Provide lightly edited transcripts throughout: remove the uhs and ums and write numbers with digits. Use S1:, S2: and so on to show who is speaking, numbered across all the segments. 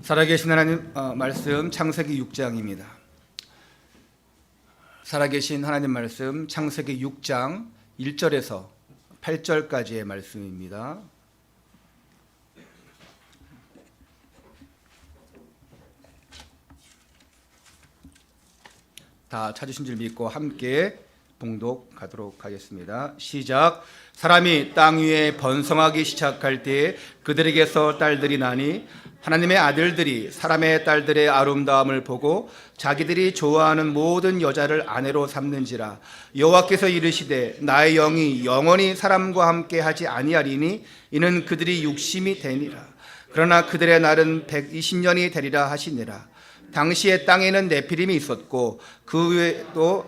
S1: 살아계신 하나님 말씀 창세기 6장입니다. 살아계신 하나님 말씀 창세기 6장 1절에서 8절까지의 말씀입니다. 다 찾으신 줄 믿고 함께 봉독하도록 하겠습니다. 시작. 사람이 땅 위에 번성하기 시작할 때에 그들에게서 딸들이 나니 하나님의 아들들이 사람의 딸들의 아름다움을 보고 자기들이 좋아하는 모든 여자를 아내로 삼는지라. 여호와께서 이르시되 나의 영이 영원히 사람과 함께 하지 아니하리니 이는 그들이 육심이 되니라. 그러나 그들의 날은 120년이 되리라 하시니라. 당시에 땅에는 네피림이 있었고 그 외에도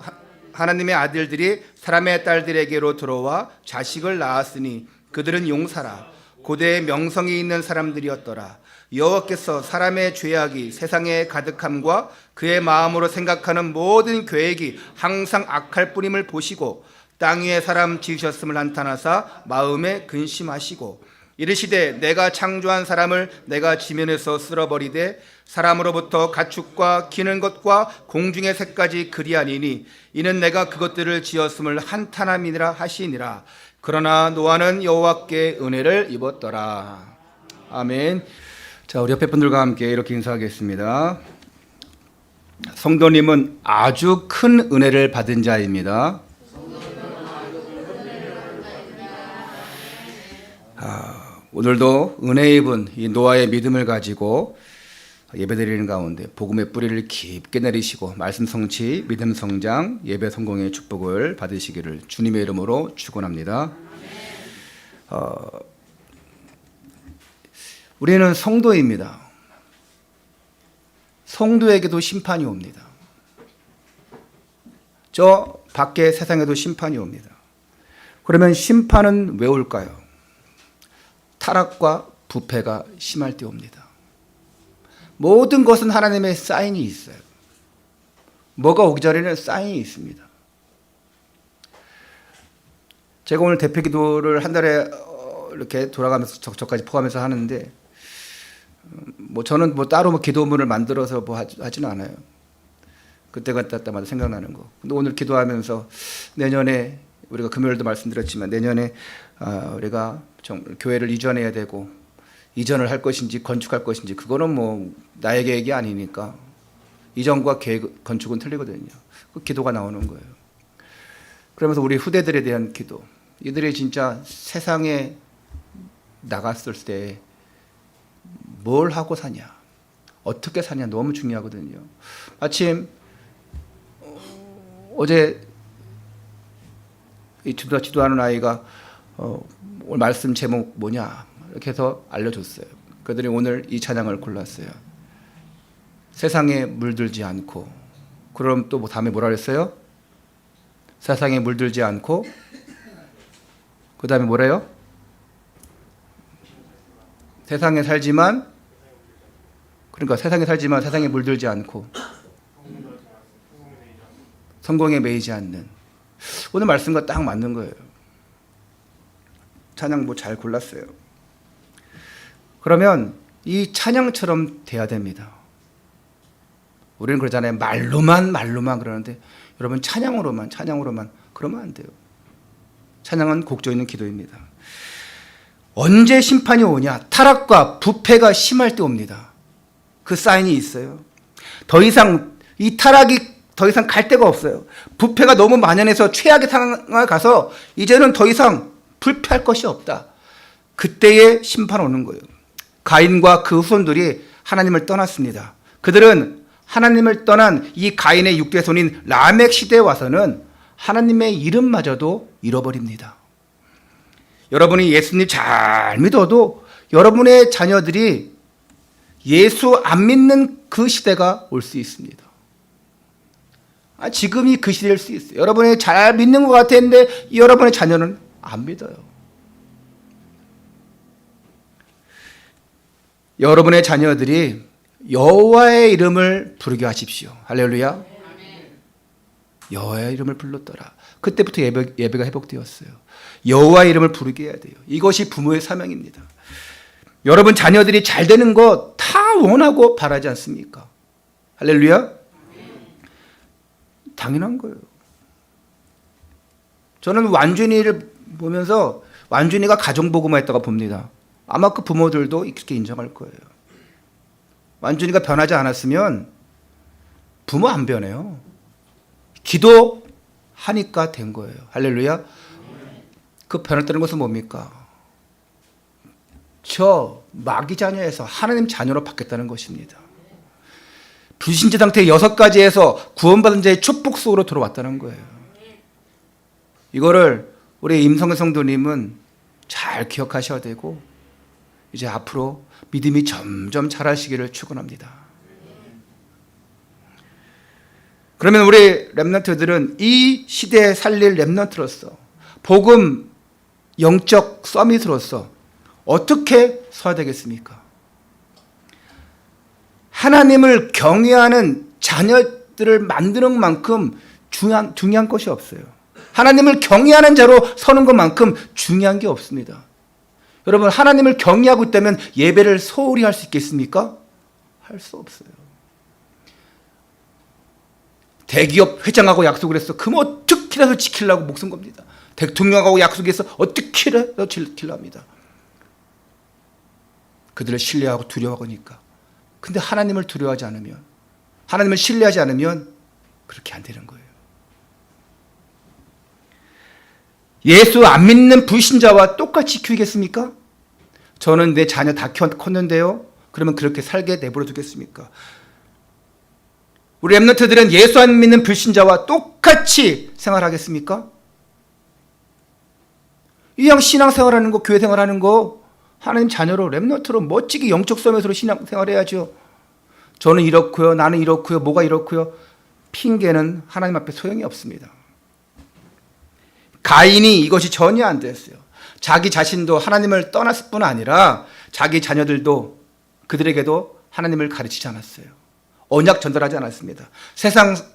S1: 하나님의 아들들이 사람의 딸들에게로 들어와 자식을 낳았으니 그들은 용사라 고대의 명성이 있는 사람들이었더라. 여호와께서 사람의 죄악이 세상에 가득함과 그의 마음으로 생각하는 모든 계획이 항상 악할 뿐임을 보시고 땅 위에 사람 지으셨음을 나타나사 마음에 근심하시고 이르시되 내가 창조한 사람을 내가 지면에서 쓸어버리되 사람으로부터 가축과 기는 것과 공중의 새까지 그리하니니 이는 내가 그것들을 지었음을 한탄함이니라 하시니라. 그러나 노아는 여호와께 은혜를 입었더라. 아멘. 자, 우리 옆에 분들과 함께 이렇게 인사하겠습니다. 성도님은 아주 큰 은혜를 받은 자입니다. 오늘도 은혜 입은 이 노아의 믿음을 가지고 예배드리는 가운데 복음의 뿌리를 깊게 내리시고 말씀 성취, 믿음 성장, 예배 성공의 축복을 받으시기를 주님의 이름으로 축원합니다. 우리는 성도입니다. 성도에게도 심판이 옵니다. 저 밖에 세상에도 심판이 옵니다. 그러면 심판은 왜 올까요? 타락과 부패가 심할 때 옵니다. 모든 것은 하나님의 사인이 있어요. 뭐가 오기 전에는 사인이 있습니다. 제가 오늘 대표 기도를 한 달에 이렇게 돌아가면서 저까지 포함해서 하는데 저는 따로 기도문을 만들어서 하지는 않아요. 그때마다 생각나는 거. 근데 오늘 기도하면서 내년에 우리가 금요일도 말씀드렸지만 내년에 우리가 교회를 이전해야 되고 이전을 할 것인지 건축할 것인지 그거는 나의 계획이 아니니까 이전과 건축은 틀리거든요. 그 기도가 나오는 거예요. 그러면서 우리 후대들에 대한 기도, 이들이 진짜 세상에 나갔을 때 뭘 하고 사냐, 어떻게 사냐 너무 중요하거든요. 마침 어제 이 지도하는 아이가 오늘 말씀 제목 뭐냐 이렇게 해서 알려줬어요. 그들이 오늘 이 찬양을 골랐어요. 세상에 물들지 않고. 그럼 또 다음에 뭐라 그랬어요? 세상에 물들지 않고 그 다음에 뭐래요? 세상에 살지만 세상에 물들지 않고 성공에 매이지 않는. 오늘 말씀과 딱 맞는 거예요. 찬양 잘 골랐어요. 그러면 이 찬양처럼 돼야 됩니다. 우리는 그러잖아요. 말로만 그러는데 여러분 찬양으로만 그러면 안 돼요. 찬양은 곡조 있는 기도입니다. 언제 심판이 오냐? 타락과 부패가 심할 때 옵니다. 그 사인이 있어요. 더 이상 이 타락이 더 이상 갈 데가 없어요. 부패가 너무 만연해서 최악의 상황에 가서 이제는 더 이상 불패할 것이 없다. 그때에 심판 오는 거예요. 가인과 그 후손들이 하나님을 떠났습니다. 그들은 하나님을 떠난 이 가인의 육대손인 라멕 시대에 와서는 하나님의 이름마저도 잃어버립니다. 여러분이 예수님 잘 믿어도 여러분의 자녀들이 예수 안 믿는 그 시대가 올 수 있습니다. 지금이 그 시대일 수 있어요. 여러분이 잘 믿는 것 같았는데 여러분의 자녀는 안 믿어요. 여러분의 자녀들이 여호와의 이름을 부르게 하십시오. 할렐루야. 여호와의 이름을 불렀더라. 그때부터 예배가 회복되었어요. 여호와의 이름을 부르게 해야 돼요. 이것이 부모의 사명입니다. 여러분 자녀들이 잘 되는 거 다 원하고 바라지 않습니까? 할렐루야. 당연한 거예요. 저는 완준이를 보면서 완준이가 가정복음화 했다가 봅니다. 아마 그 부모들도 이렇게 인정할 거예요. 완준이가 변하지 않았으면 부모 안 변해요. 기도하니까 된 거예요. 할렐루야. 그 변했다는 것은 뭡니까? 저 마귀 자녀에서 하나님 자녀로 바뀌었다는 것입니다. 불신자 상태 6가지에서 구원받은 자의 축복 속으로 들어왔다는 거예요. 이거를 우리 임성근 성도님은 잘 기억하셔야 되고 이제 앞으로 믿음이 점점 자라시기를 축원합니다. 그러면 우리 렘넌트들은 이 시대에 살릴 렘넌트로서 복음 영적 서밋으로서 어떻게 서야 되겠습니까? 하나님을 경외하는 자녀들을 만드는 만큼 중요한 것이 없어요. 하나님을 경외하는 자로 서는 것만큼 중요한 게 없습니다. 여러분, 하나님을 경외하고 있다면 예배를 소홀히 할 수 있겠습니까? 할 수 없어요. 대기업 회장하고 약속을 했어. 그럼 어떻게라도 지키려고 목숨 겁니다. 대통령하고 약속해서 어떻게라도 지키려 합니다. 그들을 신뢰하고 두려워하니까. 근데 하나님을 두려워하지 않으면, 하나님을 신뢰하지 않으면 그렇게 안 되는 거예요. 예수 안 믿는 불신자와 똑같이 키우겠습니까? 저는 내 자녀 다 컸는데요. 그러면 그렇게 살게 내버려 두겠습니까? 우리 렘넌트들은 예수 안 믿는 불신자와 똑같이 생활하겠습니까? 이왕 신앙생활하는 거, 교회 생활하는 거 하나님 자녀로 렘넌트로 멋지게 영적 섬에서 신앙생활해야죠. 저는 이렇고요, 나는 이렇고요, 뭐가 이렇고요. 핑계는 하나님 앞에 소용이 없습니다. 가인이 이것이 전혀 안 됐어요. 자기 자신도 하나님을 떠났을 뿐 아니라 자기 자녀들도 그들에게도 하나님을 가르치지 않았어요. 언약 전달하지 않았습니다. 세상대로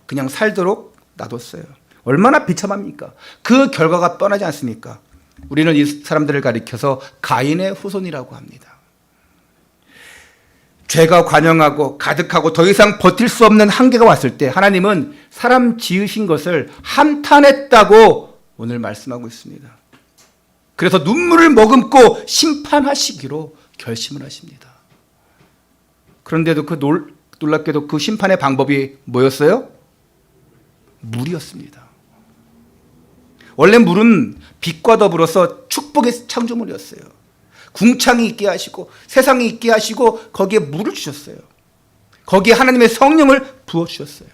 S1: 그냥 살도록 놔뒀어요. 얼마나 비참합니까? 그 결과가 뻔하지 않습니까? 우리는 이 사람들을 가리켜서 가인의 후손이라고 합니다. 죄가 관영하고 가득하고 더 이상 버틸 수 없는 한계가 왔을 때 하나님은 사람 지으신 것을 한탄했다고 오늘 말씀하고 있습니다. 그래서 눈물을 머금고 심판하시기로 결심을 하십니다. 그런데도 그 놀랍게도 그 심판의 방법이 뭐였어요? 물이었습니다. 원래 물은 빛과 더불어서 축복의 창조물이었어요. 궁창이 있게 하시고 세상이 있게 하시고 거기에 물을 주셨어요. 거기에 하나님의 성령을 부어주셨어요.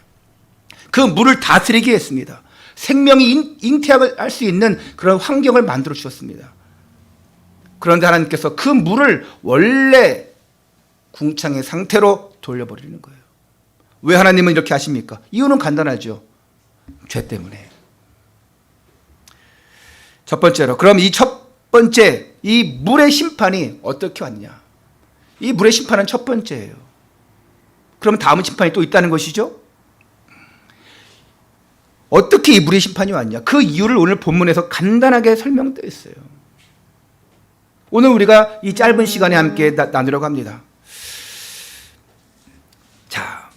S1: 그 물을 다스리게 했습니다. 생명이 잉태할 수 있는 그런 환경을 만들어 주셨습니다. 그런데 하나님께서 그 물을 원래 궁창의 상태로 돌려버리는 거예요. 왜 하나님은 이렇게 하십니까? 이유는 간단하죠. 죄 때문에. 첫 번째로, 그럼 이 첫 번째, 이 물의 심판이 어떻게 왔냐? 이 물의 심판은 첫 번째예요. 그러면 다음 심판이 또 있다는 것이죠? 어떻게 이 물의 심판이 왔냐? 그 이유를 오늘 본문에서 간단하게 설명되어 있어요. 오늘 우리가 이 짧은 시간에 함께 나누려고 합니다. 자,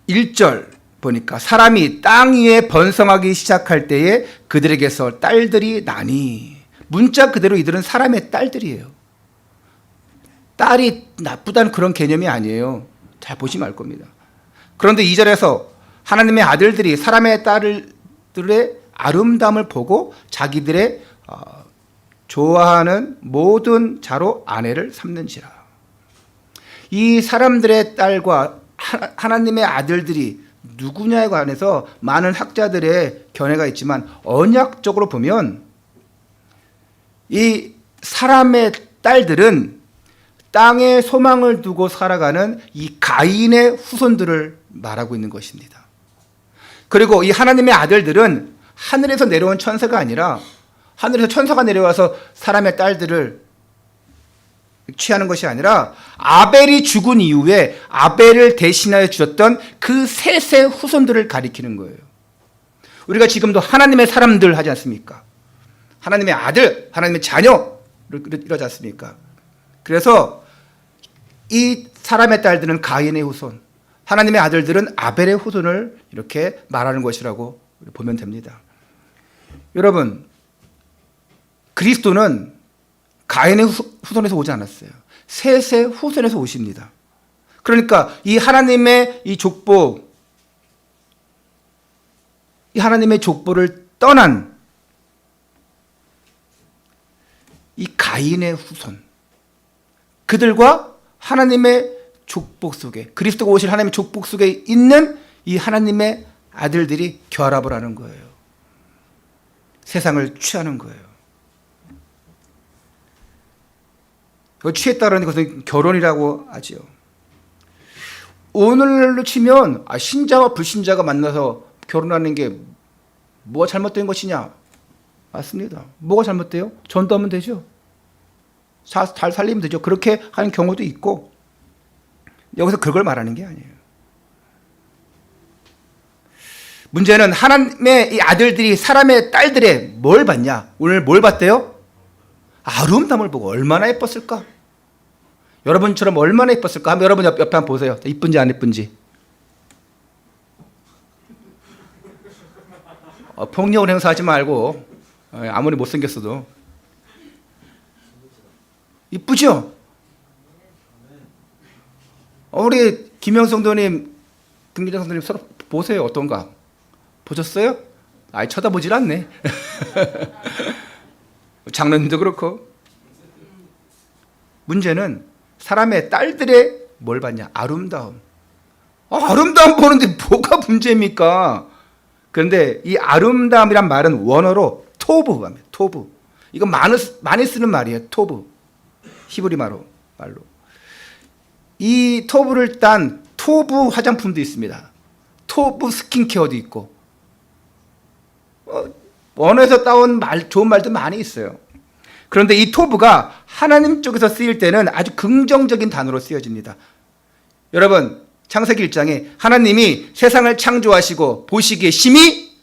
S1: 1절 보니까 사람이 땅 위에 번성하기 시작할 때에 그들에게서 딸들이 나니. 문자 그대로 이들은 사람의 딸들이에요. 딸이 나쁘다는 그런 개념이 아니에요. 잘 보시면 알 겁니다. 그런데 2절에서 하나님의 아들들이 사람의 딸들의 아름다움을 보고 자기들의 좋아하는 모든 자로 아내를 삼는지라. 이 사람들의 딸과 하나님의 아들들이 누구냐에 관해서 많은 학자들의 견해가 있지만 언약적으로 보면 이 사람의 딸들은 땅에 소망을 두고 살아가는 이 가인의 후손들을 말하고 있는 것입니다. 그리고 이 하나님의 아들들은 하늘에서 내려온 천사가 아니라 하늘에서 천사가 내려와서 사람의 딸들을 취하는 것이 아니라 아벨이 죽은 이후에 아벨을 대신하여 주셨던 그 셋의 후손들을 가리키는 거예요. 우리가 지금도 하나님의 사람들 하지 않습니까? 하나님의 아들, 하나님의 자녀, 이러지 않습니까? 그래서 이 사람의 딸들은 가인의 후손, 하나님의 아들들은 아벨의 후손을 이렇게 말하는 것이라고 보면 됩니다. 여러분, 그리스도는 가인의 후손에서 오지 않았어요. 셋의 후손에서 오십니다. 그러니까 이 하나님의 이 족보, 이 하나님의 족보를 떠난 이 가인의 후손, 그들과 하나님의 족복 속에, 그리스도가 오실 하나님의 족복 속에 있는 이 하나님의 아들들이 결합을 하는 거예요. 세상을 취하는 거예요. 취했다는 것은 결혼이라고 하지요. 오늘날로 치면 신자와 불신자가 만나서 결혼하는 게 뭐가 잘못된 것이냐? 맞습니다. 뭐가 잘못돼요? 전도하면 되죠. 잘 살리면 되죠. 그렇게 하는 경우도 있고, 여기서 그걸 말하는 게 아니에요. 문제는 하나님의 이 아들들이 사람의 딸들의 뭘 봤냐? 오늘 뭘 봤대요? 아름다움을 보고 얼마나 예뻤을까? 여러분처럼 얼마나 예뻤을까? 한번 여러분 옆에 한번 보세요. 이쁜지 안 예쁜지. 폭력을 행사하지 말고, 아무리 못생겼어도 이쁘죠? 우리 김영성 도님, 김기정 성도님 서로 보세요. 어떤가? 보셨어요? 아예 쳐다보질 않네. 장로님도 그렇고. 문제는 사람의 딸들의 뭘 봤냐? 아름다움. 아름다움 보는데 뭐가 문제입니까? 그런데 이 아름다움이란 말은 원어로 토브가 합니다. 토브. 이거 많이 쓰는 말이에요. 토브. 히브리 말로. 이 토브를 딴 토브 화장품도 있습니다. 토브 스킨케어도 있고. 원어에서 따온 좋은 말도 많이 있어요. 그런데 이 토브가 하나님 쪽에서 쓰일 때는 아주 긍정적인 단어로 쓰여집니다. 여러분, 창세기 1장에 하나님이 세상을 창조하시고 보시기에 심히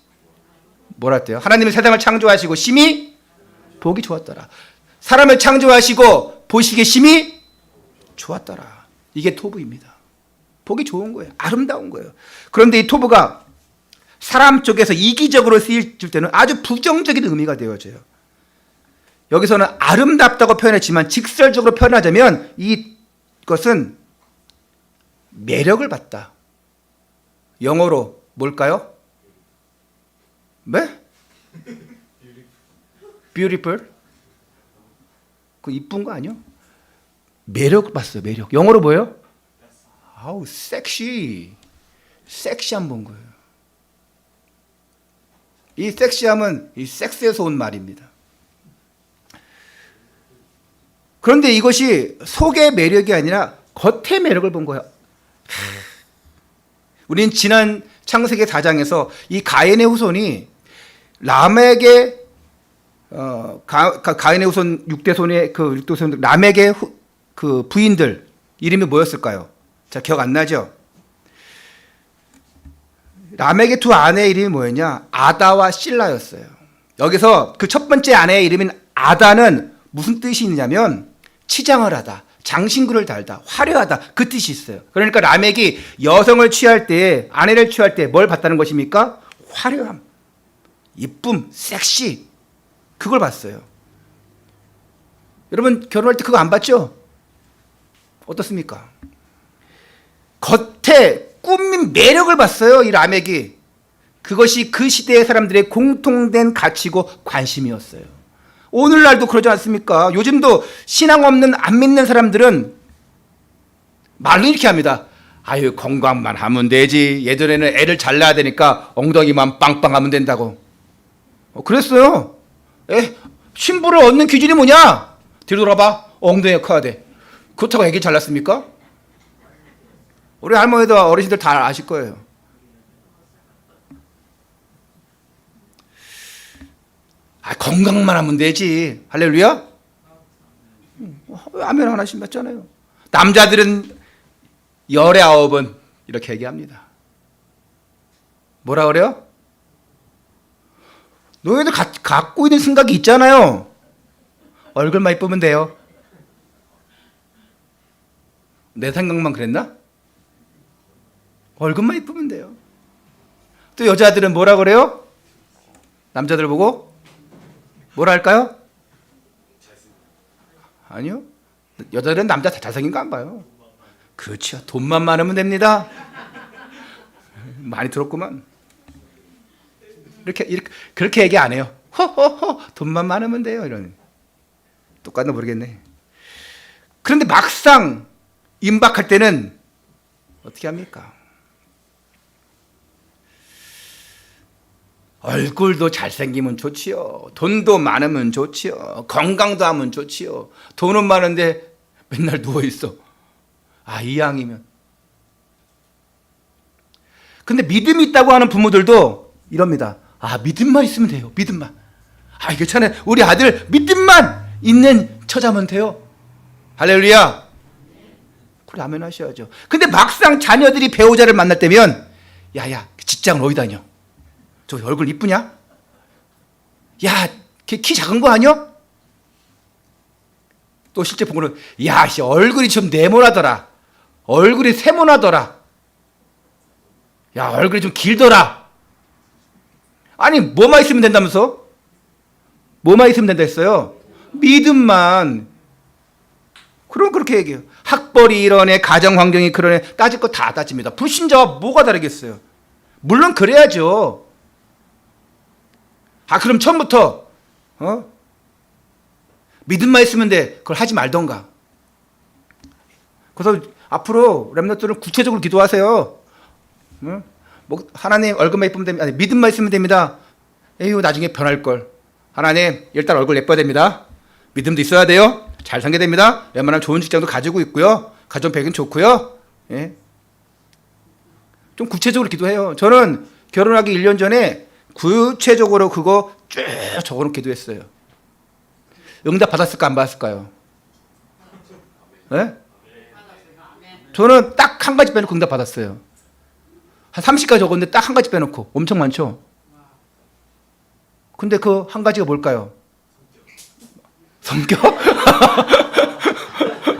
S1: 뭐라 했대요? 하나님이 세상을 창조하시고 심히 보기 좋았더라. 사람을 창조하시고 보시기에 심히 좋았더라. 이게 토브입니다. 보기 좋은 거예요. 아름다운 거예요. 그런데 이 토브가 사람 쪽에서 이기적으로 쓰일 때는 아주 부정적인 의미가 되어져요. 여기서는 아름답다고 표현했지만 직설적으로 표현하자면 이것은 매력을 받다. 영어로 뭘까요? 네? Beautiful? 그 이쁜 거 아니요? 매력 봤어요. 매력. 영어로 뭐예요? 아우, 섹시한 본 거예요. 이 섹시함은 이 섹스에서 온 말입니다. 그런데 이것이 속의 매력이 아니라 겉의 매력을 본 거예요. 우린 지난 창세기 4장에서 이 가인의 후손이 람에게 가인의 후손 6대손의 그 6대손 람에게 그 부인들 이름이 뭐였을까요? 자, 기억 안 나죠? 람에게 두 아내의 이름이 뭐였냐? 아다와 실라였어요. 여기서 그 첫 번째 아내의 이름인 아다는 무슨 뜻이 있냐면 치장을 하다, 장신구를 달다, 화려하다, 그 뜻이 있어요. 그러니까 라멕이 여성을 취할 때, 아내를 취할 때 뭘 봤다는 것입니까? 화려함, 이쁨, 섹시, 그걸 봤어요. 여러분 결혼할 때 그거 안 봤죠? 어떻습니까? 겉에 꾸민 매력을 봤어요. 이 라멕이. 그것이 그 시대의 사람들의 공통된 가치고 관심이었어요. 오늘날도 그러지 않습니까? 요즘도 신앙 없는 안 믿는 사람들은 말로 이렇게 합니다. 아유, 건강만 하면 되지. 예전에는 애를 잘 낳아야 되니까 엉덩이만 빵빵하면 된다고. 그랬어요. 신부를 얻는 기준이 뭐냐? 뒤로 돌아봐. 엉덩이가 커야 돼. 그렇다고 애기 잘 낳습니까? 우리 할머니도 어르신들 다 아실 거예요. 건강만 하면 되지. 할렐루야? 왜 아멘 안 하시면 맞잖아요. 남자들은 열에 9은 이렇게 얘기합니다. 뭐라 그래요? 너희들 갖고 있는 생각이 있잖아요. 얼굴만 이쁘면 돼요. 내 생각만 그랬나? 얼굴만 이쁘면 돼요. 또 여자들은 뭐라 그래요? 남자들 보고 뭐라 할까요? 아니요. 여자들은 남자 다 잘생긴 거 안 봐요. 그렇죠. 돈만 많으면 됩니다. 많이 들었구만. 이렇게 그렇게 얘기 안 해요. 호호호 돈만 많으면 돼요. 이런. 똑같나 모르겠네. 그런데 막상 임박할 때는 어떻게 합니까? 얼굴도 잘생기면 좋지요. 돈도 많으면 좋지요. 건강도 하면 좋지요. 돈은 많은데 맨날 누워있어. 아, 이왕이면. 근데 믿음이 있다고 하는 부모들도 이럽니다. 아, 믿음만 있으면 돼요. 믿음만. 아, 괜찮아요. 우리 아들 믿음만 있는 처자면 돼요. 할렐루야. 그래, 아멘 하셔야죠. 근데 막상 자녀들이 배우자를 만날 때면 야야, 직장은 어디 다녀? 저 얼굴 이쁘냐? 야, 걔 키 작은 거 아니야? 또 실제 보고는 야, 얼굴이 좀 네모나더라. 얼굴이 세모나더라. 야, 얼굴이 좀 길더라. 아니, 뭐만 있으면 된다면서? 뭐만 있으면 된다 했어요? 믿음만. 그럼 그렇게 얘기해요. 학벌이 이러네, 가정 환경이 그러네, 따질 거 다 따집니다. 불신자와 뭐가 다르겠어요? 물론 그래야죠. 아, 그럼 처음부터 믿음만 있으면 돼. 그걸 하지 말던가. 그래서 앞으로 렘넌트들은 구체적으로 기도하세요. 뭐 하나님 얼굴만 예쁘면 됩니다. 아니, 믿음만 있으면 됩니다. 에휴, 나중에 변할 걸. 하나님 일단 얼굴 예뻐야 됩니다. 믿음도 있어야 돼요. 잘 살게 됩니다. 웬만하면 좋은 직장도 가지고 있고요. 가정 배경 좋고요. 예. 좀 구체적으로 기도해요. 저는 결혼하기 1년 전에 구체적으로 그거 쭉 적어놓고 기도했어요. 응답 받았을까 안 받았을까요? 네? 저는 딱 한 가지 빼놓고 응답 받았어요. 한 30가지 적었는데 딱 한 가지 빼놓고. 엄청 많죠? 근데 그 한 가지가 뭘까요? 성격?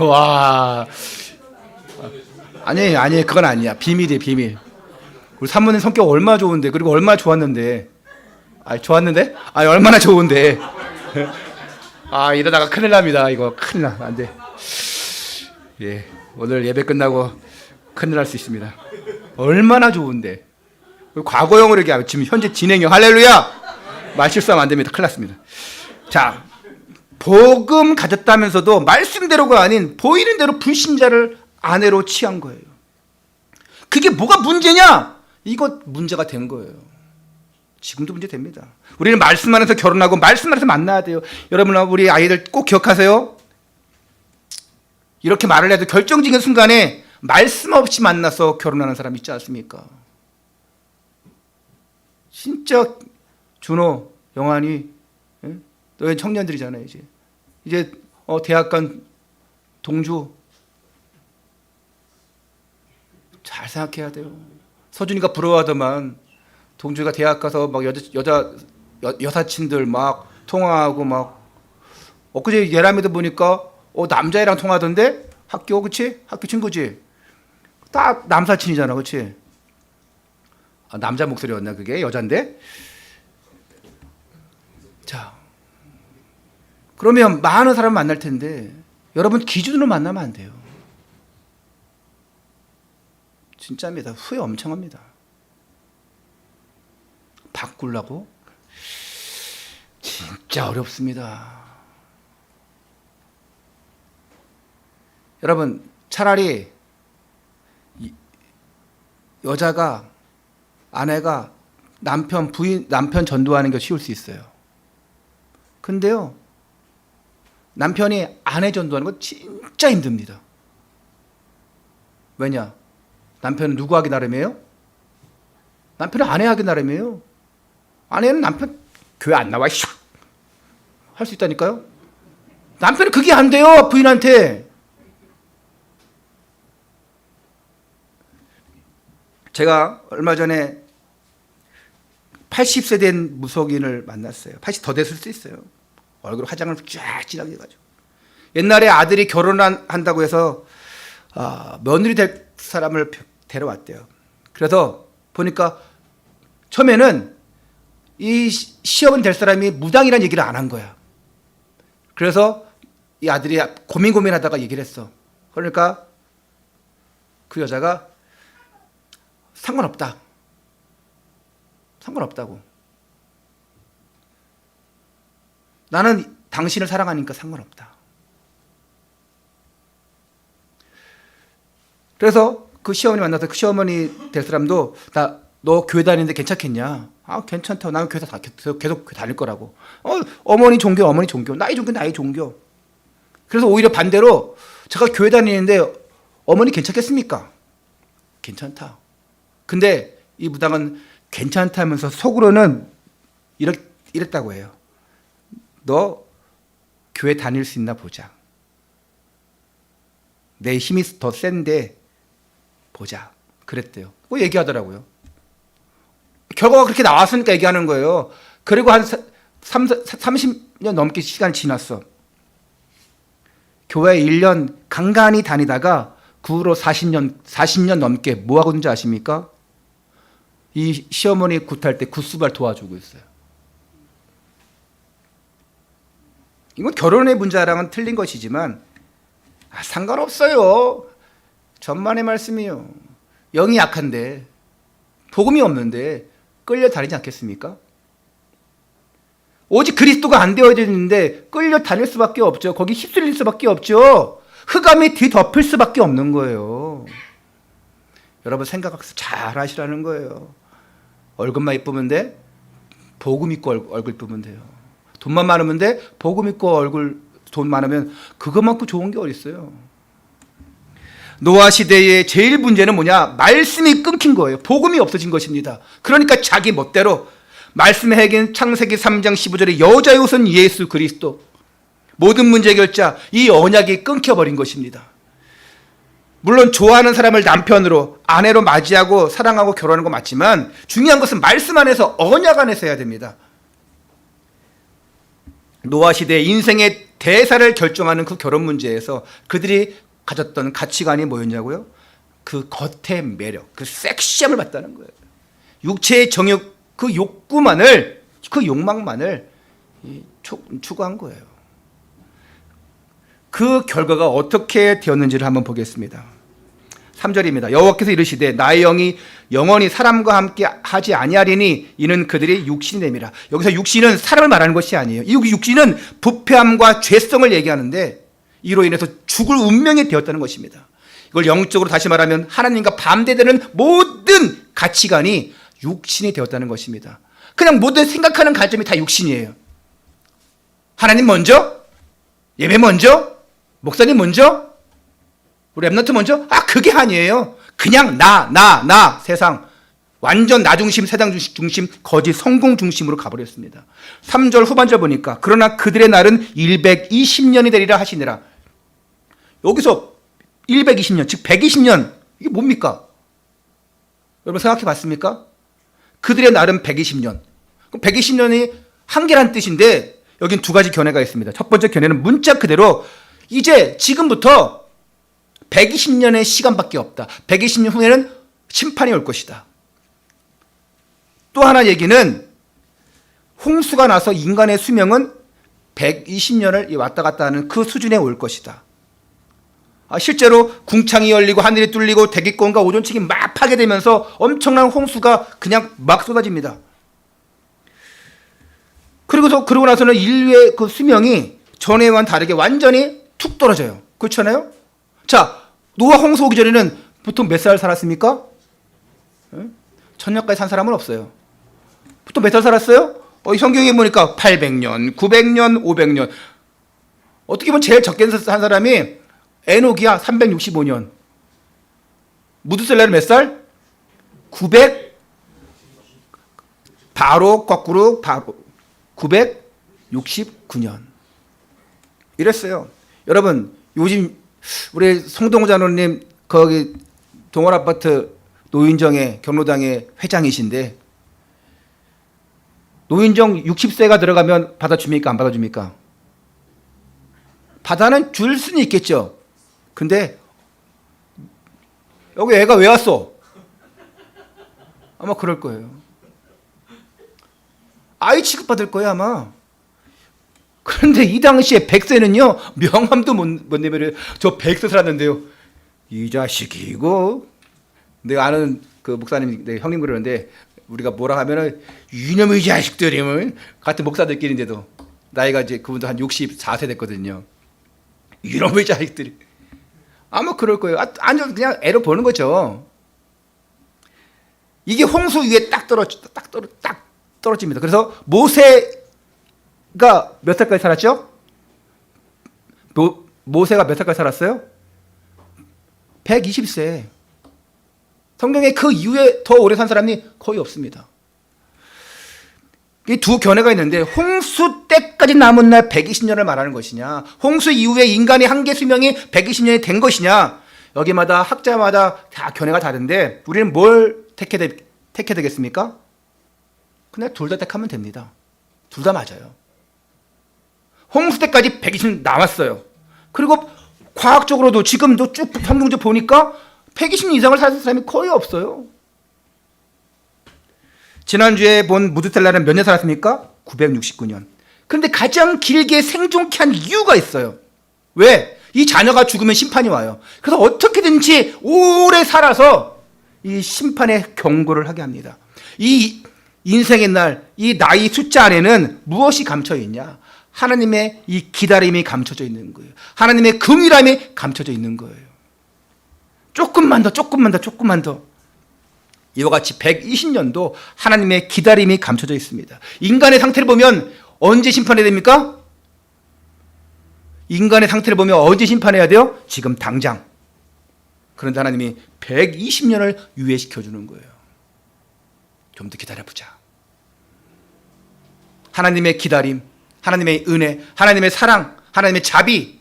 S1: 와. 아니, 그건 아니야. 비밀이에요, 비밀. 우리 사모님 성격 얼마나 좋은데, 그리고 얼마나 좋았는데. 아, 좋았는데? 아, 얼마나 좋은데. 아, 이러다가 큰일 납니다. 이거 큰일 나. 안 돼. 예. 오늘 예배 끝나고 큰일 날 수 있습니다. 얼마나 좋은데. 과거형으로 얘기하면 지금 현재 진행형. 할렐루야! 말 실수하면 안 됩니다. 큰일 났습니다. 자, 복음 가졌다면서도 말씀대로가 아닌 보이는 대로 불신자를 아내로 취한 거예요. 그게 뭐가 문제냐? 이거 문제가 된 거예요. 지금도 문제 됩니다. 우리는 말씀 안에서 결혼하고 말씀 안에서 만나야 돼요. 여러분, 우리 아이들 꼭 기억하세요. 이렇게 말을 해도 결정적인 순간에 말씀 없이 만나서 결혼하는 사람 있지 않습니까? 진짜 준호, 영환이, 너희 청년들이잖아요. 이제 대학 간 동주 잘 생각해야 돼요. 서준이가 부러워하더만 동주가 대학 가서 막 여사친들 막 통화하고 막 엊그제 예람이도 보니까 남자애랑 통화하던데 학교 그치? 학교 친구지? 딱 남사친이잖아, 그치? 아, 남자 목소리였나 그게? 여잔데? 자, 그러면 많은 사람 만날 텐데 여러분 기준으로 만나면 안 돼요. 진짜입니다. 후회 엄청 합니다. 바꾸려고? 진짜 어렵습니다. 여러분, 차라리 여자가, 아내가 남편 전도하는 게 쉬울 수 있어요. 근데요, 남편이 아내 전도하는 거 진짜 힘듭니다. 왜냐? 남편은 누구 하기 나름이에요? 남편은 아내 하기 나름이에요. 아내는 남편 교회 안 나와 할 수 있다니까요. 남편은 그게 안 돼요, 부인한테. 제가 얼마 전에 80세 된 무속인을 만났어요. 80 더 됐을 수 있어요. 얼굴 화장을 쫙 진하게 해가지고. 옛날에 아들이 결혼한다고 해서 며느리 될 사람을 데려왔대요. 그래서 보니까 처음에는 이 시어머니 될 사람이 무당이라는 얘기를 안 한 거야. 그래서 이 아들이 고민하다가 얘기를 했어. 그러니까 그 여자가 상관없다. 상관없다고. 나는 당신을 사랑하니까 상관없다. 그래서 그 시어머니 만나서 그 시어머니 될 사람도 너 교회 다니는데 괜찮겠냐? 괜찮다. 나는 교회 계속 다닐 거라고. 어머니 종교, 나의 종교. 그래서 오히려 반대로 제가 교회 다니는데 어머니 괜찮겠습니까? 괜찮다. 근데 이 무당은 괜찮다면서 속으로는 이랬다고 해요. 너 교회 다닐 수 있나 보자. 내 힘이 더 센데 보자. 그랬대요. 뭐 얘기하더라고요. 결과가 그렇게 나왔으니까 얘기하는 거예요. 그리고 한 30년 넘게 시간이 지났어. 교회 1년 간간히 다니다가 그 후로 40년 넘게 뭐 하고 있는지 아십니까? 이 시어머니 굿할 때 굿수발 도와주고 있어요. 이건 결혼의 문제랑은 틀린 것이지만 상관없어요. 전만의 말씀이요. 영이 약한데 복음이 없는데 끌려다니지 않겠습니까? 오직 그리스도가 안 되어야 되는데 끌려다닐 수밖에 없죠. 거기 휩쓸릴 수밖에 없죠. 흑암이 뒤덮일 수밖에 없는 거예요. 여러분 생각해서 잘 하시라는 거예요. 얼굴만 이쁘면 돼? 복음 있고 얼굴 이쁘면 돼요. 돈만 많으면 돼? 복음 있고 돈 많으면 그것만큼 좋은 게 어딨어요. 노아 시대의 제일 문제는 뭐냐? 말씀이 끊긴 거예요. 복음이 없어진 것입니다. 그러니까 자기 멋대로 말씀의 핵인 창세기 3장 15절에 여자의 우선 예수 그리스도 모든 문제 결자 이 언약이 끊겨버린 것입니다. 물론 좋아하는 사람을 남편으로 아내로 맞이하고 사랑하고 결혼하는 거 맞지만 중요한 것은 말씀 안에서 언약 안에서 해야 됩니다. 노아 시대의 인생의 대사를 결정하는 그 결혼 문제에서 그들이 가졌던 가치관이 뭐였냐고요? 그 겉의 매력, 그 섹시함을 봤다는 거예요. 육체의 정욕, 그 욕구만을, 그 욕망만을 추구한 거예요. 그 결과가 어떻게 되었는지를 한번 보겠습니다. 3절입니다. 여호와께서 이르시되 나의 영이 영원히 사람과 함께 하지 아니하리니 이는 그들이 육신이 됨이라. 여기서 육신은 사람을 말하는 것이 아니에요. 이 육신은 부패함과 죄성을 얘기하는데 이로 인해서 죽을 운명이 되었다는 것입니다. 이걸 영적으로 다시 말하면 하나님과 반대되는 모든 가치관이 육신이 되었다는 것입니다. 그냥 모든 생각하는 관점이 다 육신이에요. 하나님 먼저? 예배 먼저? 목사님 먼저? 우리 랩런트 먼저? 그게 아니에요. 그냥 나 세상 완전 나 중심, 세상 중심, 거짓 성공 중심으로 가버렸습니다. 3절 후반절 보니까 그러나 그들의 날은 120년이 되리라 하시니라. 여기서 120년, 즉 120년 이게 뭡니까? 여러분 생각해 봤습니까? 그들의 날은 120년. 그럼 120년이 한계란 뜻인데 여긴 두 가지 견해가 있습니다. 첫 번째 견해는 문자 그대로 이제 지금부터 120년의 시간밖에 없다. 120년 후에는 심판이 올 것이다. 또 하나 얘기는 홍수가 나서 인간의 수명은 120년을 왔다 갔다 하는 그 수준에 올 것이다. 실제로 궁창이 열리고 하늘이 뚫리고 대기권과 오존층이 막 파괴되면서 엄청난 홍수가 그냥 막 쏟아집니다. 그러고 나서는 인류의 그 수명이 전에와는 다르게 완전히 툭 떨어져요. 그렇잖아요? 자, 노아 홍수 오기 전에는 보통 몇 살 살았습니까? 천년까지 산 사람은 없어요. 보통 몇 살 살았어요? 이 성경에 보니까 800년, 900년, 500년. 어떻게 보면 제일 적게 산 사람이 에녹이야. 365년. 무드셀라는 몇 살? 900. 바로 969년. 이랬어요. 여러분, 요즘 우리 송동호 장로님 거기 동월아파트 노인정의 경로당의 회장이신데 노인정 60세가 들어가면 받아줍니까? 안 받아줍니까? 바다는 줄 수는 있겠죠. 근데 여기 애가 왜 왔어? 아마 그럴 거예요. 아이 취급받을 거예요 아마. 그런데 이 당시에 백세는요 명함도 못 내밀어요. 저 100세 살았는데요. 이 자식이 이거 내가 아는 그 목사님 내 형님 그러는데 우리가 뭐라 하면은 이놈의 자식들이 같은 목사들끼리인데도 나이가 이제 그분도 한 64세 됐거든요. 이놈의 자식들이 아마 그럴 거예요. 아니 그냥 애로 보는 거죠. 이게 홍수 위에 딱 떨어집니다. 그래서 모세가 몇 살까지 살았죠? 모세가 몇 살까지 살았어요? 120세. 성경에 그 이후에 더 오래 산 사람이 거의 없습니다. 이 두 견해가 있는데 홍수 때까지 남은 날 120년을 말하는 것이냐, 홍수 이후에 인간의 한계 수명이 120년이 된 것이냐, 여기마다 학자마다 다 견해가 다른데 우리는 뭘 택해 되겠습니까? 그냥 둘 다 택하면 됩니다. 둘 다 맞아요. 홍수 때까지 120년 남았어요. 그리고 과학적으로도 지금도 쭉 성경적 보니까 120년 이상을 산 사람이 거의 없어요. 지난주에 본 무드셀라는 몇 년 살았습니까? 969년. 그런데 가장 길게 생존케 한 이유가 있어요. 왜? 이 자녀가 죽으면 심판이 와요. 그래서 어떻게든지 오래 살아서 이 심판의 경고를 하게 합니다. 이 인생의 날, 이 나이 숫자 안에는 무엇이 감춰 있냐? 하나님의 이 기다림이 감춰져 있는 거예요. 하나님의 긍휼함이 감춰져 있는 거예요. 조금만 더. 이와 같이 120년도 하나님의 기다림이 감춰져 있습니다. 인간의 상태를 보면 언제 심판해야 됩니까? 인간의 상태를 보면 언제 심판해야 돼요? 지금 당장. 그런데 하나님이 120년을 유예시켜 주는 거예요. 좀 더 기다려보자. 하나님의 기다림, 하나님의 은혜, 하나님의 사랑, 하나님의 자비,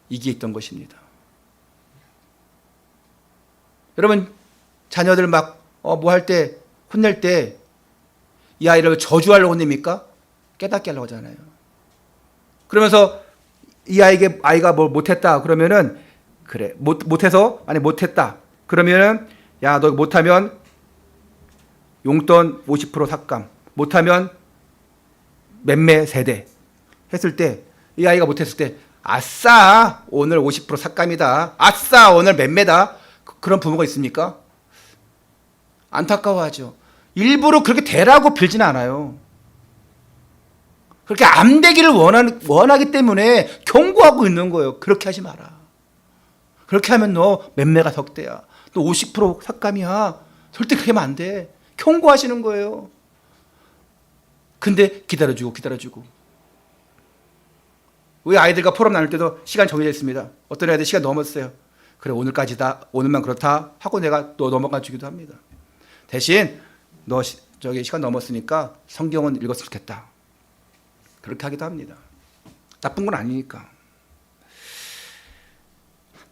S1: 이게 있던 것입니다. 여러분, 자녀들 막 뭐 할 때, 혼낼 때 이 아이를 저주하려고 혼냅니까? 깨닫게 하려고 하잖아요. 그러면서 이 아이가 뭘 못했다 그러면은, 그래 못했다 그러면은, 야 너 못하면 용돈 50% 삭감, 못하면 맴매 세대 했을 때, 이 아이가 못했을 때 아싸 오늘 50% 삭감이다, 아싸 오늘 맴매다, 그런 부모가 있습니까? 안타까워하죠. 일부러 그렇게 되라고 빌지는 않아요. 그렇게 안 되기를 원하기 때문에 경고하고 있는 거예요. 그렇게 하지 마라. 그렇게 하면 너 맴매가 덕대야, 너 50% 삭감이야, 절대 그렇게 하면 안 돼. 경고하시는 거예요. 근데 기다려주고 우리 아이들과 포럼 나눌 때도 시간 정해져 있습니다. 어떤 애들 시간 넘었어요. 그래 오늘까지다, 오늘만 그렇다 하고 내가 또 넘어가 주기도 합니다. 대신 너 저기 시간 넘었으니까 성경은 읽었으면 좋겠다, 그렇게 하기도 합니다. 나쁜 건 아니니까.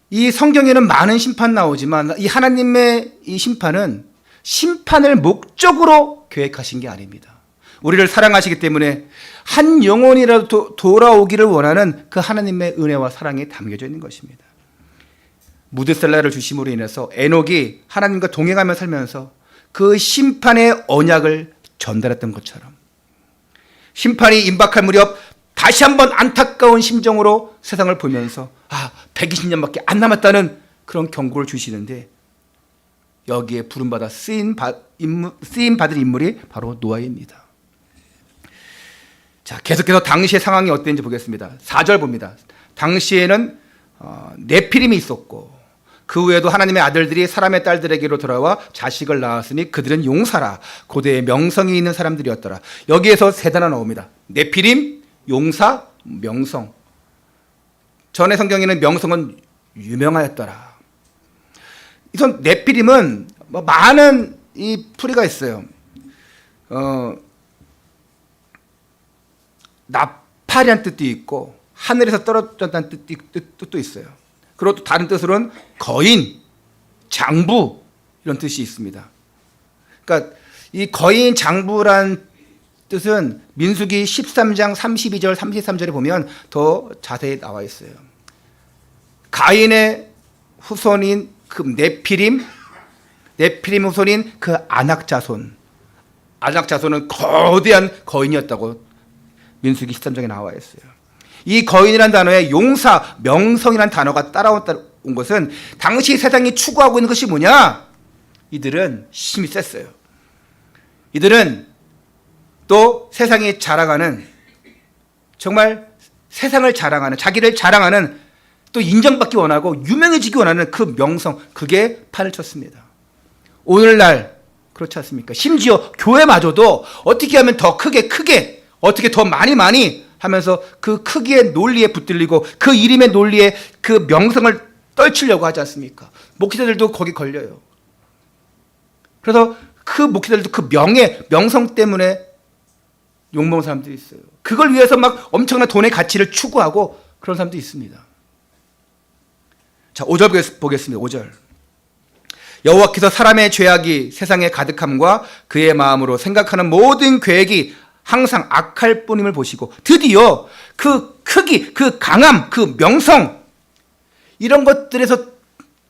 S1: 이 성경에는 많은 심판 나오지만 이 하나님의 이 심판은 심판을 목적으로 계획하신 게 아닙니다. 우리를 사랑하시기 때문에 한 영혼이라도 돌아오기를 원하는 그 하나님의 은혜와 사랑이 담겨져 있는 것입니다. 무드셀라를 주심으로 인해서 에녹이 하나님과 동행하며 살면서 그 심판의 언약을 전달했던 것처럼 심판이 임박할 무렵 다시 한번 안타까운 심정으로 세상을 보면서 120년밖에 안 남았다는 그런 경고를 주시는데, 여기에 부름받아 쓰임 받을 인물이 바로 노아입니다. 자, 계속해서 당시의 상황이 어땠는지 보겠습니다. 4절 봅니다. 당시에는 네피림이 있었고 그 후에도 하나님의 아들들이 사람의 딸들에게로 돌아와 자식을 낳았으니 그들은 용사라, 고대의 명성이 있는 사람들이었더라. 여기에서 세 단어 나옵니다. 네피림, 용사, 명성. 전의 성경에는 명성은 유명하였더라. 우선 네피림은 많은 이 풀이가 있어요. 나팔이라는 뜻도 있고 하늘에서 떨어졌다는 뜻도 있어요. 그리고 또 다른 뜻으로는 거인, 장부 이런 뜻이 있습니다. 그러니까 이 거인, 장부란 뜻은 민수기 13장 32절 33절에 보면 더 자세히 나와 있어요. 가인의 후손인 그 네피림 후손인 그 아낙 자손은 거대한 거인이었다고 민수기 13장에 나와 있어요. 이 거인이라는 단어에 용사, 명성이라는 단어가 따라온 것은 당시 세상이 추구하고 있는 것이 뭐냐? 이들은 힘이 셌어요. 이들은 또 세상이 자랑하는, 정말 세상을 자랑하는, 자기를 자랑하는, 또 인정받기 원하고 유명해지기 원하는 그 명성, 그게 판을 쳤습니다. 오늘날 그렇지 않습니까? 심지어 교회마저도 어떻게 하면 더 크게 어떻게 더 많이 하면서 그 크기의 논리에 붙들리고 그 이름의 논리에 그 명성을 떨치려고 하지 않습니까? 목회자들도 거기 걸려요. 그래서 그 목회자들도 그 명성 때문에 욕먹는 사람들이 있어요. 그걸 위해서 막 엄청난 돈의 가치를 추구하고 그런 사람도 있습니다. 자, 5절 보겠습니다. 5절. 여호와께서 사람의 죄악이 세상에 가득함과 그의 마음으로 생각하는 모든 계획이 항상 악할 뿐임을 보시고 드디어 그 크기, 그 강함, 그 명성, 이런 것들에서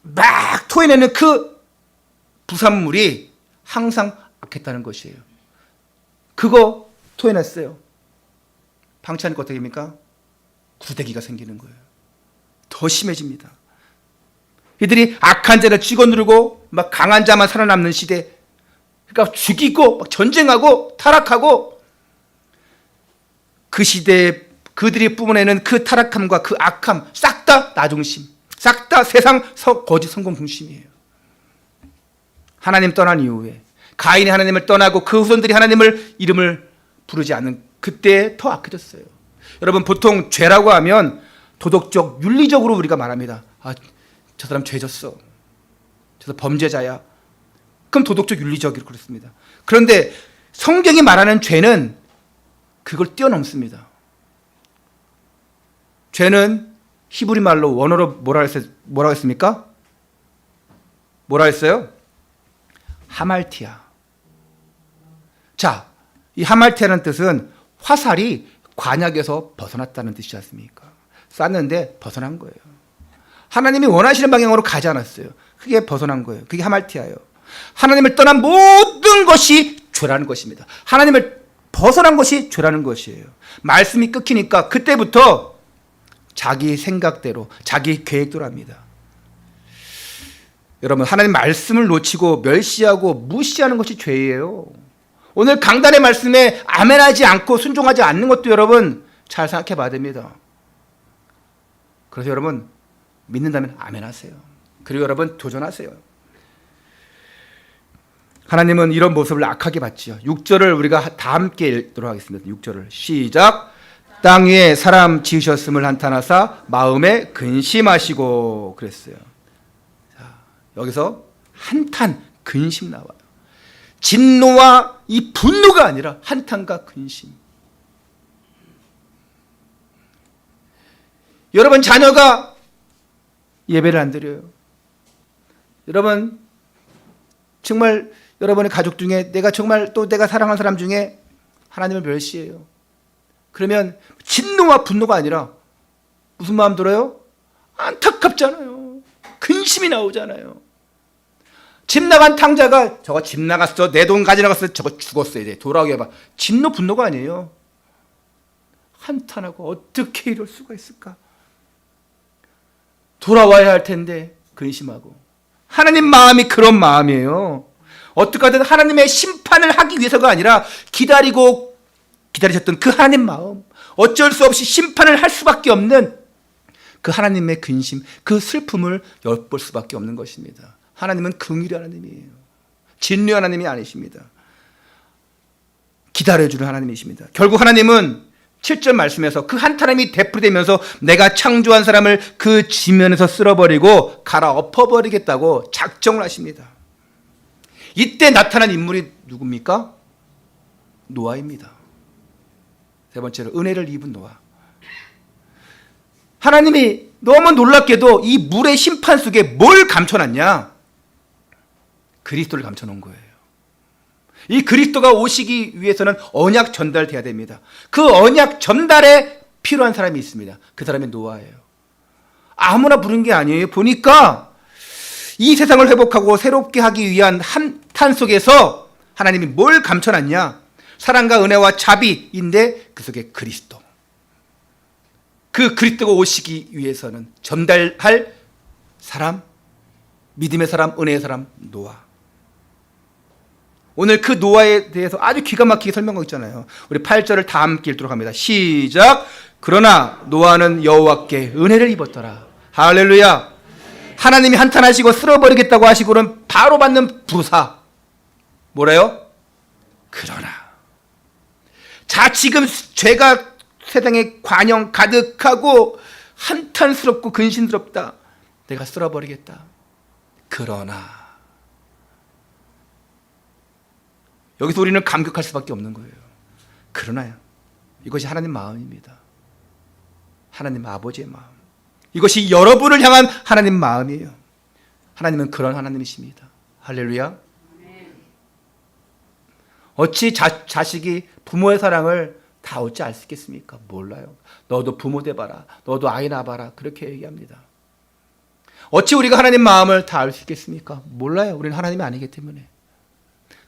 S1: 막 토해내는 그 부산물이 항상 악했다는 것이에요. 그거 토해냈어요. 방치하니까 어떻게 됩니까? 구대기가 생기는 거예요. 더 심해집니다. 이들이 악한 자를 찍어 누르고 막 강한 자만 살아남는 시대, 그러니까 죽이고 막 전쟁하고 타락하고, 그 시대에 그들이 뿜어내는 그 타락함과 그 악함, 싹 다 나중심, 싹 다 세상 거짓 성공 중심이에요. 하나님 떠난 이후에 가인이 하나님을 떠나고 그 후손들이 하나님을 이름을 부르지 않는 그때 더 악해졌어요. 여러분, 보통 죄라고 하면 도덕적, 윤리적으로 우리가 말합니다. 아, 저 사람 죄졌어, 저 사람 범죄자야. 그럼 도덕적, 윤리적으로 그렇습니다. 그런데 성경이 말하는 죄는 그걸 뛰어넘습니다. 죄는 히브리 말로, 원어로 뭐라고 했습니까? 뭐라 했어요? 하말티아. 자, 이 하말티아라는 뜻은 화살이 관약에서 벗어났다는 뜻이지 않습니까? 쐈는데 벗어난 거예요. 하나님이 원하시는 방향으로 가지 않았어요. 그게 벗어난 거예요. 그게 하말티아예요. 하나님을 떠난 모든 것이 죄라는 것입니다. 하나님을 벗어난 것이 죄라는 것이에요. 말씀이 끊기니까 그때부터 자기 생각대로, 자기 계획대로 합니다. 여러분, 하나님 말씀을 놓치고 멸시하고 무시하는 것이 죄예요. 오늘 강단의 말씀에 아멘하지 않고 순종하지 않는 것도 여러분 잘 생각해 봐야 됩니다. 그래서 여러분, 믿는다면 아멘하세요. 그리고 여러분 도전하세요. 하나님은 이런 모습을 악하게 봤지요. 6절을 우리가 다 함께 읽도록 하겠습니다. 6절을 시작. 땅 위에 사람 지으셨음을 한탄하사 마음에 근심하시고 그랬어요. 자, 여기서 한탄, 근심 나와요. 진노와 이 분노가 아니라 한탄과 근심. 여러분, 자녀가 예배를 안 드려요. 여러분, 정말 여러분의 가족 중에 내가 사랑하는 사람 중에 하나님을 멸시해요. 그러면 진노와 분노가 아니라 무슨 마음 들어요? 안타깝잖아요. 근심이 나오잖아요. 집 나간 탕자가 저거 집 나갔어, 내 돈 가져 나갔어, 저거 죽었어, 이제 돌아오게 해봐. 진노 분노가 아니에요. 한탄하고 어떻게 이럴 수가 있을까? 돌아와야 할 텐데 근심하고. 하나님 마음이 그런 마음이에요. 어떻게 하든 하나님의 심판을 하기 위해서가 아니라 기다리셨던 그 하나님 마음, 어쩔 수 없이 심판을 할 수밖에 없는 그 하나님의 근심, 그 슬픔을 엿볼 수밖에 없는 것입니다. 하나님은 긍휼의 하나님이에요. 진노의 하나님이 아니십니다. 기다려주는 하나님이십니다. 결국 하나님은 7절 말씀에서 그 한탄함이 되풀이되면서 내가 창조한 사람을 그 지면에서 쓸어버리고 갈아엎어버리겠다고 작정을 하십니다. 이때 나타난 인물이 누굽니까? 노아입니다. 세 번째로 은혜를 입은 노아. 하나님이 너무 놀랍게도 이 물의 심판 속에 뭘 감춰놨냐? 그리스도를 감춰놓은 거예요. 이 그리스도가 오시기 위해서는 언약 전달돼야 됩니다. 그 언약 전달에 필요한 사람이 있습니다. 그 사람이 노아예요. 아무나 부른 게 아니에요. 보니까 이 세상을 회복하고 새롭게 하기 위한 한탄 속에서 하나님이 뭘 감춰놨냐? 사랑과 은혜와 자비인데 그 속에 그리스도. 그 그리스도가 오시기 위해서는 전달할 사람, 믿음의 사람, 은혜의 사람, 노아. 오늘 그 노아에 대해서 아주 기가 막히게 설명하고 있잖아요. 우리 8절을 다 함께 읽도록 합니다. 시작. 그러나 노아는 여호와께 은혜를 입었더라. 할렐루야. 하나님이 한탄하시고 쓸어버리겠다고 하시고는 바로 받는 부사. 뭐래요? 그러나. 자, 지금 죄가 세상에 관영 가득하고 한탄스럽고 근심스럽다. 내가 쓸어버리겠다. 그러나. 여기서 우리는 감격할 수밖에 없는 거예요. 그러나요. 이것이 하나님 마음입니다. 하나님 아버지의 마음. 이것이 여러분을 향한 하나님 마음이에요. 하나님은 그런 하나님이십니다. 할렐루야. 어찌 자식이 부모의 사랑을 다 어찌 알 수 있겠습니까? 몰라요. 너도 부모 돼봐라. 너도 아이 낳아봐라. 그렇게 얘기합니다. 어찌 우리가 하나님 마음을 다 알 수 있겠습니까? 몰라요. 우리는 하나님이 아니기 때문에.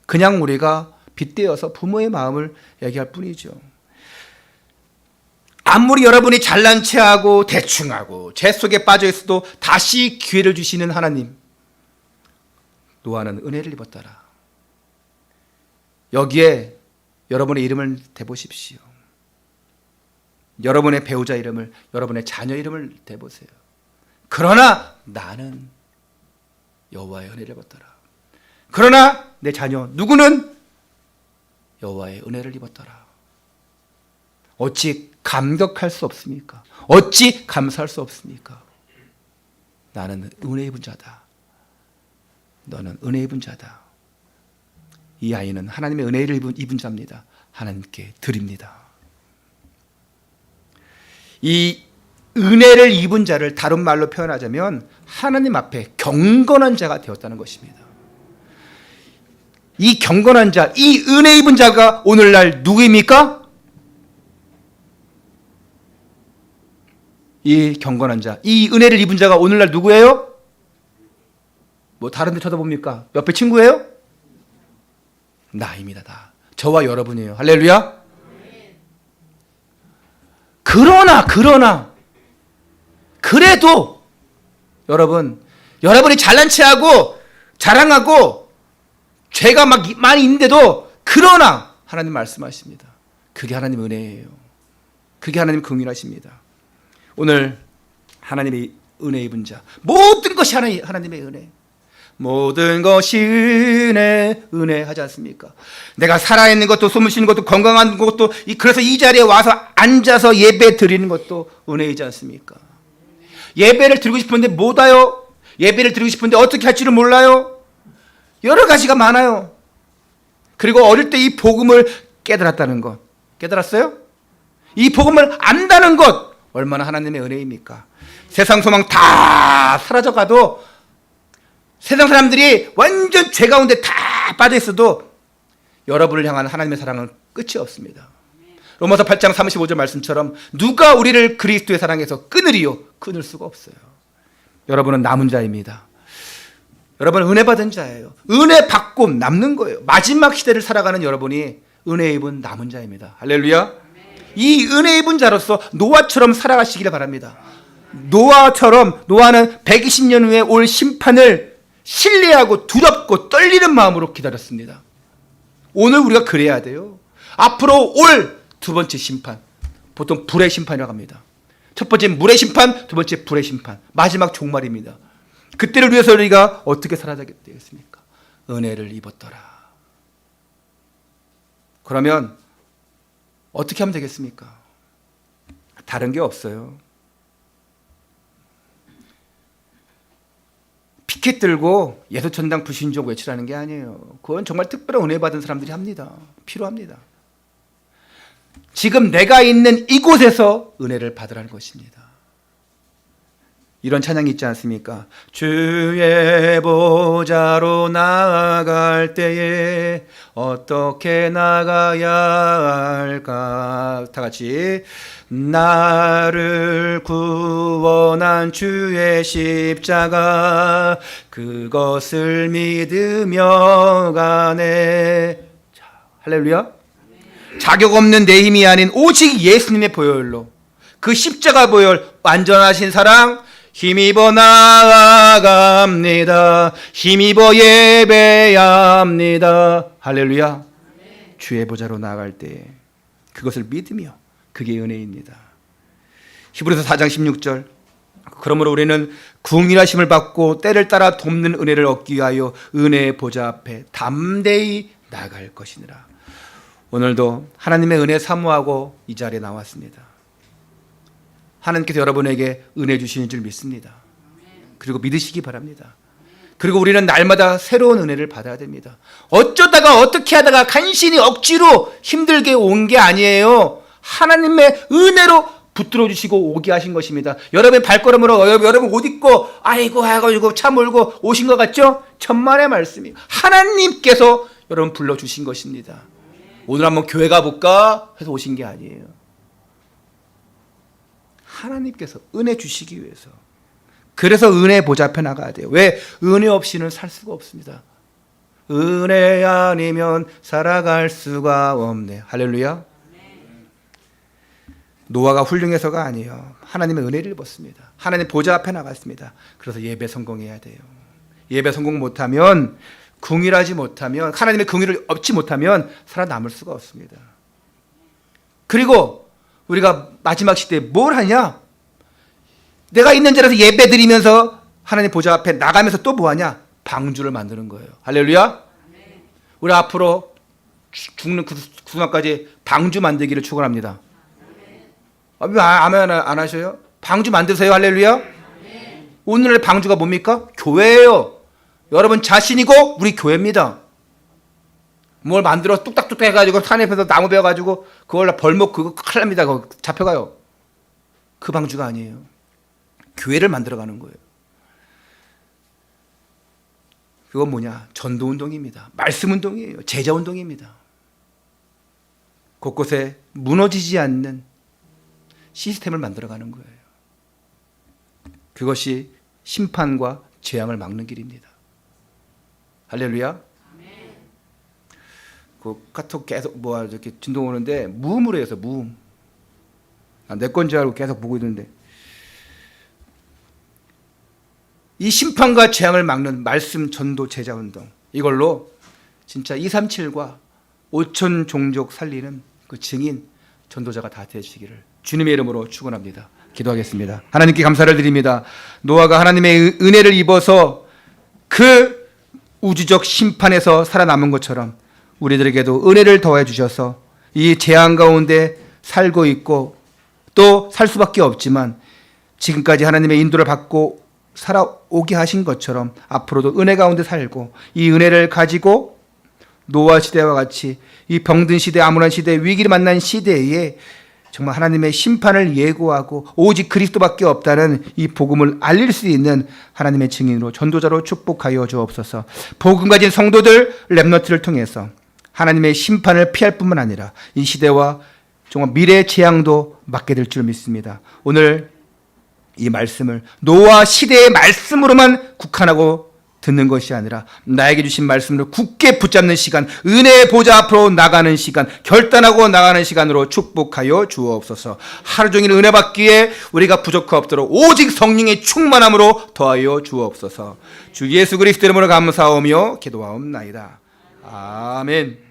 S1: 그냥 우리가 빗대어서 부모의 마음을 얘기할 뿐이죠. 아무리 여러분이 잘난 체하고 대충하고 죄 속에 빠져 있어도 다시 기회를 주시는 하나님. 노아는 은혜를 입었더라. 여기에 여러분의 이름을 대보십시오. 여러분의 배우자 이름을, 여러분의 자녀 이름을 대보세요. 그러나 나는 여호와의 은혜를 입었더라. 그러나 내 자녀 누구는 여호와의 은혜를 입었더라. 어찌 감격할 수 없습니까? 어찌 감사할 수 없습니까? 나는 은혜 입은 자다. 너는 은혜 입은 자다. 이 아이는 하나님의 은혜를 입은 자입니다. 하나님께 드립니다. 이 은혜를 입은 자를 다른 말로 표현하자면 하나님 앞에 경건한 자가 되었다는 것입니다. 이 경건한 자, 이 은혜 입은 자가 오늘날 누구입니까? 이 경건한 자, 이 은혜를 입은 자가 오늘날 누구예요? 뭐 다른 데 쳐다봅니까? 옆에 친구예요? 나입니다. 나. 저와 여러분이에요. 할렐루야. 그러나 그래도 여러분이 잘난 체하고 자랑하고 죄가 막 많이 있는데도 그러나 하나님 말씀하십니다. 그게 하나님 은혜예요. 그게 하나님 긍휼하십니다. 오늘 하나님의 은혜 입은 자, 모든 것이 하나님의 은혜. 모든 것이 은혜 하지 않습니까? 내가 살아있는 것도 숨을 쉬는 것도 건강한 것도 그래서 이 자리에 와서 앉아서 예배 드리는 것도 은혜이지 않습니까? 예배를 드리고 싶은데 못 와요. 예배를 드리고 싶은데 어떻게 할지를 몰라요. 여러 가지가 많아요. 그리고 어릴 때 이 복음을 깨달았다는 것. 깨달았어요? 이 복음을 안다는 것. 얼마나 하나님의 은혜입니까? 세상 소망 다 사라져가도 세상 사람들이 완전 죄 가운데 다 빠져 있어도 여러분을 향한 하나님의 사랑은 끝이 없습니다. 로마서 8장 35절 말씀처럼 누가 우리를 그리스도의 사랑에서 끊으리요? 끊을 수가 없어요. 여러분은 남은 자입니다. 여러분은 은혜 받은 자예요. 은혜 받고 남는 거예요. 마지막 시대를 살아가는 여러분이 은혜 입은 남은 자입니다. 할렐루야. 이 은혜 입은 자로서 노아처럼 살아가시기를 바랍니다. 노아는 120년 후에 올 심판을 신뢰하고 두렵고 떨리는 마음으로 기다렸습니다. 오늘 우리가 그래야 돼요. 앞으로 올 두 번째 심판, 보통 불의 심판이라고 합니다. 첫 번째 물의 심판, 두 번째 불의 심판, 마지막 종말입니다. 그때를 위해서 우리가 어떻게 살아야 되겠습니까? 은혜를 입었더라. 그러면 어떻게 하면 되겠습니까? 다른 게 없어요. 피켓 들고 예수천당 불신족 외치라는 게 아니에요. 그건 정말 특별한 은혜 받은 사람들이 합니다. 필요합니다. 지금 내가 있는 이곳에서 은혜를 받으라는 것입니다. 이런 찬양이 있지 않습니까? 주의 보좌로 나아갈 때에 어떻게 나가야 할까? 다 같이. 나를 구원한 주의 십자가 그것을 믿으며 가네. 자, 할렐루야. 자격 없는 내 힘이 아닌 오직 예수님의 보혈로, 그 십자가 보혈, 완전하신 사랑, 힘입어 나아갑니다. 힘입어 예배합니다. 할렐루야. 주의 보좌로 나아갈 때 그것을 믿으며, 그게 은혜입니다. 히브리서 4장 16절. 그러므로 우리는 궁일하심을 받고 때를 따라 돕는 은혜를 얻기 위하여 은혜의 보좌 앞에 담대히 나아갈 것이니라. 오늘도 하나님의 은혜 사모하고 이 자리에 나왔습니다. 하나님께서 여러분에게 은혜 주시는 줄 믿습니다. 그리고 믿으시기 바랍니다. 그리고 우리는 날마다 새로운 은혜를 받아야 됩니다. 어쩌다가 어떻게 하다가 간신히 억지로 힘들게 온 게 아니에요. 하나님의 은혜로 붙들어 주시고 오게 하신 것입니다. 여러분의 발걸음으로 여러분 옷 입고 아이고 해가지고 차 몰고 오신 것 같죠? 천만의 말씀이 하나님께서 여러분 불러주신 것입니다. 오늘 한번 교회 가볼까 해서 오신 게 아니에요. 하나님께서 은혜 주시기 위해서. 그래서 은혜 보좌 앞에 나가야 돼요. 왜? 은혜 없이는 살 수가 없습니다. 은혜 아니면 살아갈 수가 없네. 할렐루야. 노아가 훌륭해서가 아니에요. 하나님의 은혜를 입었습니다. 하나님 보좌 앞에 나갔습니다. 그래서 예배 성공해야 돼요. 예배 성공 못하면, 궁일하지 못하면, 하나님의 긍휼을 얻지 못하면 살아남을 수가 없습니다. 그리고 우리가 마지막 시대에 뭘 하냐? 내가 있는 자리에서 예배 드리면서 하나님 보좌 앞에 나가면서 또 뭐 하냐? 방주를 만드는 거예요. 할렐루야. 우리 앞으로 죽는 그 순간까지 방주 만들기를 축원합니다. 왜 아멘 안 하셔요? 방주 만드세요. 할렐루야. 오늘의 방주가 뭡니까? 교회예요. 여러분 자신이고 우리 교회입니다. 뭘 만들어 뚝딱뚝딱 해가지고 산 옆에서 나무 베어가지고 그걸로 벌목 그거 큰일 납니다. 그거 잡혀가요. 그 방주가 아니에요. 교회를 만들어가는 거예요. 그건 뭐냐? 전도운동입니다. 말씀운동이에요. 제자운동입니다. 곳곳에 무너지지 않는 시스템을 만들어가는 거예요. 그것이 심판과 재앙을 막는 길입니다. 할렐루야. 그 카톡 계속 이렇게 진동 오는데 무음으로 해서 무음. 내 건지 알고 계속 보고 있는데 이 심판과 재앙을 막는 말씀 전도 제자 운동, 이걸로 진짜 237과 5천 종족 살리는 그 증인 전도자가 다 되시기를 주님의 이름으로 축원합니다. 기도하겠습니다. 하나님께 감사를 드립니다. 노아가 하나님의 은혜를 입어서 그 우주적 심판에서 살아남은 것처럼 우리들에게도 은혜를 더해 주셔서 이 재앙 가운데 살고 있고 또 살 수밖에 없지만 지금까지 하나님의 인도를 받고 살아오게 하신 것처럼 앞으로도 은혜 가운데 살고 이 은혜를 가지고 노아 시대와 같이 이 병든 시대, 암울한 시대, 위기를 만난 시대에 정말 하나님의 심판을 예고하고 오직 그리스도밖에 없다는 이 복음을 알릴 수 있는 하나님의 증인으로 전도자로 축복하여 주옵소서. 복음 가진 성도들 렘넌트를 통해서 하나님의 심판을 피할 뿐만 아니라 이 시대와 정말 미래의 재앙도 막게 될 줄 믿습니다. 오늘 이 말씀을 노아 시대의 말씀으로만 국한하고 듣는 것이 아니라 나에게 주신 말씀을 굳게 붙잡는 시간, 은혜의 보좌 앞으로 나가는 시간, 결단하고 나가는 시간으로 축복하여 주옵소서. 하루 종일 은혜 받기에 우리가 부족하옵도록 오직 성령의 충만함으로 더하여 주옵소서. 주 예수 그리스도 이름으로 감사하며 기도하옵나이다. 아멘.